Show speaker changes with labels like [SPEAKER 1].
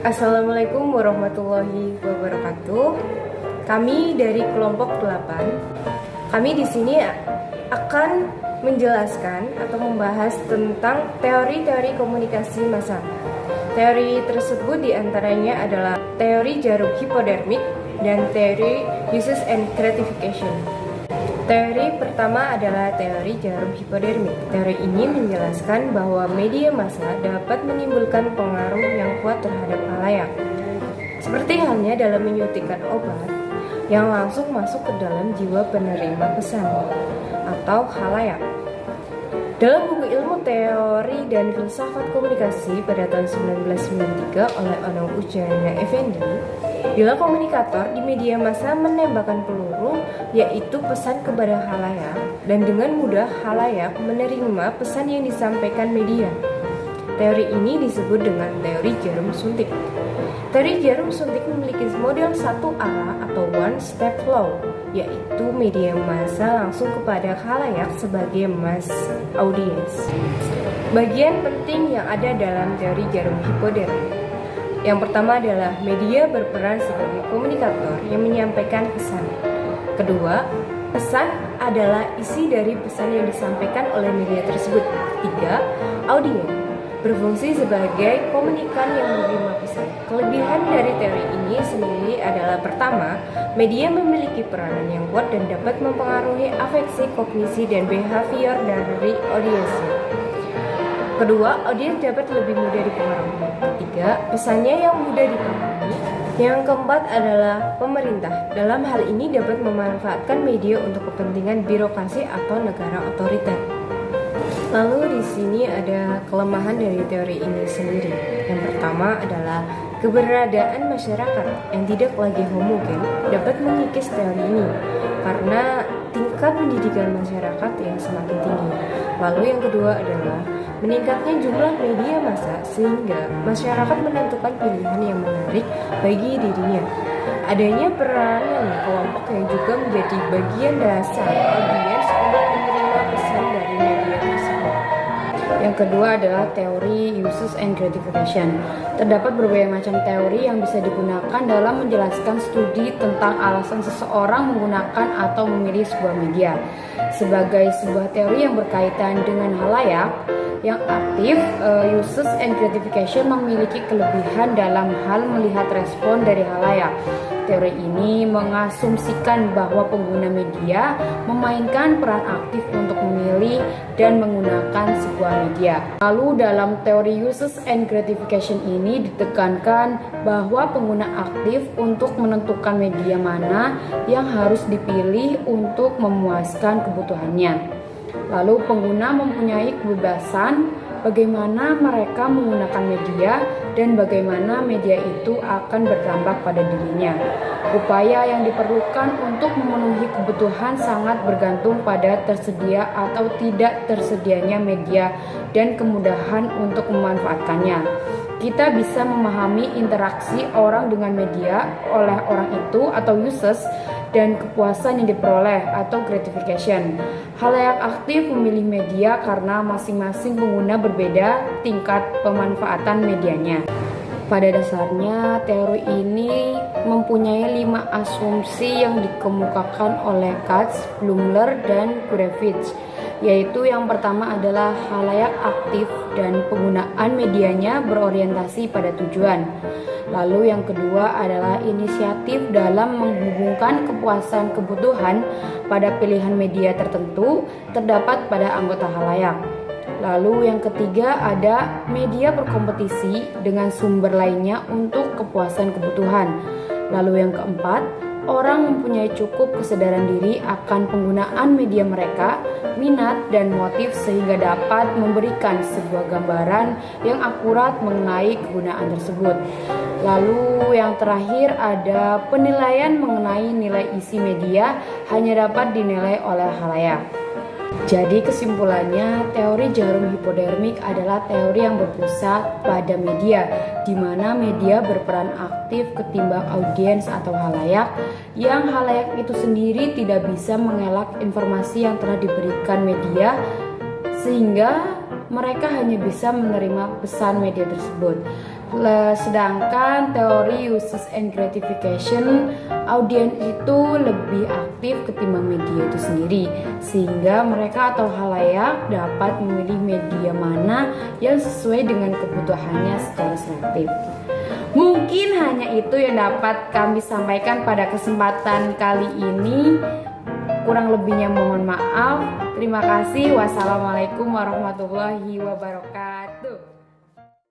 [SPEAKER 1] Assalamualaikum warahmatullahi wabarakatuh. Kami dari kelompok 8. Kami di sini akan menjelaskan atau membahas tentang teori-teori komunikasi massa. Teori tersebut diantaranya adalah teori jarum hipodermik dan teori uses and gratification. Teori pertama adalah teori jarum hipodermik. Teori ini menjelaskan bahwa media massa dapat menimbulkan pengaruh yang kuat terhadap khalayak, seperti halnya dalam menyuntikkan obat yang langsung masuk ke dalam jiwa penerima pesan atau khalayak. Dalam buku Ilmu Teori dan Filsafat Komunikasi pada tahun 1993 oleh Onong Ujana Effendi, bila komunikator di media massa menembakkan peluru, yaitu pesan kepada khalayak, dan dengan mudah khalayak menerima pesan yang disampaikan media. Teori ini disebut dengan teori jarum suntik. Teori jarum suntik memiliki model satu arah atau one step flow, yaitu media massa langsung kepada khalayak sebagai mass audience. Bagian penting yang ada dalam teori jarum hipodermik. Yang pertama adalah media berperan sebagai komunikator yang menyampaikan pesan. Kedua, pesan adalah isi dari pesan yang disampaikan oleh media tersebut. Ketiga, audiens berfungsi sebagai komunikan yang menerima pesan. Kelebihan dari teori ini sendiri adalah pertama, media memiliki peranan yang kuat dan dapat mempengaruhi afeksi, kognisi, dan behavior dari audiensnya. Kedua, audiens dapat lebih mudah dipengaruhi. Ketiga, pesannya yang mudah dipahami. Yang keempat adalah pemerintah. Dalam hal ini dapat memanfaatkan media untuk kepentingan birokrasi atau negara otoriter. Lalu di sini ada kelemahan dari teori ini sendiri. Yang pertama adalah keberadaan masyarakat yang tidak lagi homogen dapat mengikis teori ini karena tingkat pendidikan masyarakat yang semakin tinggi. Lalu yang kedua adalah meningkatnya jumlah media massa sehingga masyarakat menentukan pilihan yang menarik bagi dirinya. Adanya peranan kelompok yang juga menjadi bagian dasar audiens untuk menerima pesan dari media tersebut. Yang kedua adalah teori uses and gratification. Terdapat berbagai macam teori yang bisa digunakan dalam menjelaskan studi tentang alasan seseorang menggunakan atau memilih sebuah media. Sebagai sebuah teori yang berkaitan dengan khalayak yang aktif, uses and gratification memiliki kelebihan dalam hal melihat respon dari khalayak. Teori ini mengasumsikan bahwa pengguna media memainkan peran aktif untuk memilih dan menggunakan sebuah media. Lalu dalam teori uses and gratification ini ditekankan bahwa pengguna aktif untuk menentukan media mana yang harus dipilih untuk memuaskan kebutuhannya. Lalu pengguna mempunyai kebebasan bagaimana mereka menggunakan media dan bagaimana media itu akan berdampak pada dirinya. Upaya yang diperlukan untuk memenuhi kebutuhan sangat bergantung pada tersedia atau tidak tersedianya media dan kemudahan untuk memanfaatkannya. Kita bisa memahami interaksi orang dengan media oleh orang itu atau uses dan kepuasan yang diperoleh atau gratification. Khalayak aktif memilih media karena masing-masing pengguna berbeda tingkat pemanfaatan medianya. Pada dasarnya, teori ini mempunyai 5 asumsi yang dikemukakan oleh Katz, Blumler, dan Gurevich, yaitu yang pertama adalah khalayak aktif dan penggunaan medianya berorientasi pada tujuan. Lalu yang kedua adalah inisiatif dalam menghubungkan kepuasan kebutuhan pada pilihan media tertentu terdapat pada anggota khalayak. Lalu yang ketiga ada media berkompetisi dengan sumber lainnya untuk kepuasan kebutuhan. Lalu yang keempat, orang mempunyai cukup kesadaran diri akan penggunaan media mereka, minat dan motif sehingga dapat memberikan sebuah gambaran yang akurat mengenai kegunaan tersebut. Lalu yang terakhir ada penilaian mengenai nilai isi media hanya dapat dinilai oleh khalayak. Jadi kesimpulannya, teori jarum hipodermik adalah teori yang berpusat pada media, di mana media berperan aktif ketimbang audiens atau khalayak, yang khalayak itu sendiri tidak bisa mengelak informasi yang telah diberikan media, sehingga mereka hanya bisa menerima pesan media tersebut.
[SPEAKER 2] Sedangkan teori uses and gratification, audiens itu lebih aktif ketimbang media itu sendiri, sehingga mereka atau khalayak dapat memilih media mana yang sesuai dengan kebutuhannya secara selektif. Mungkin hanya itu yang dapat kami sampaikan pada kesempatan kali ini. Kurang lebihnya mohon maaf. Terima kasih. Wassalamualaikum warahmatullahi wabarakatuh.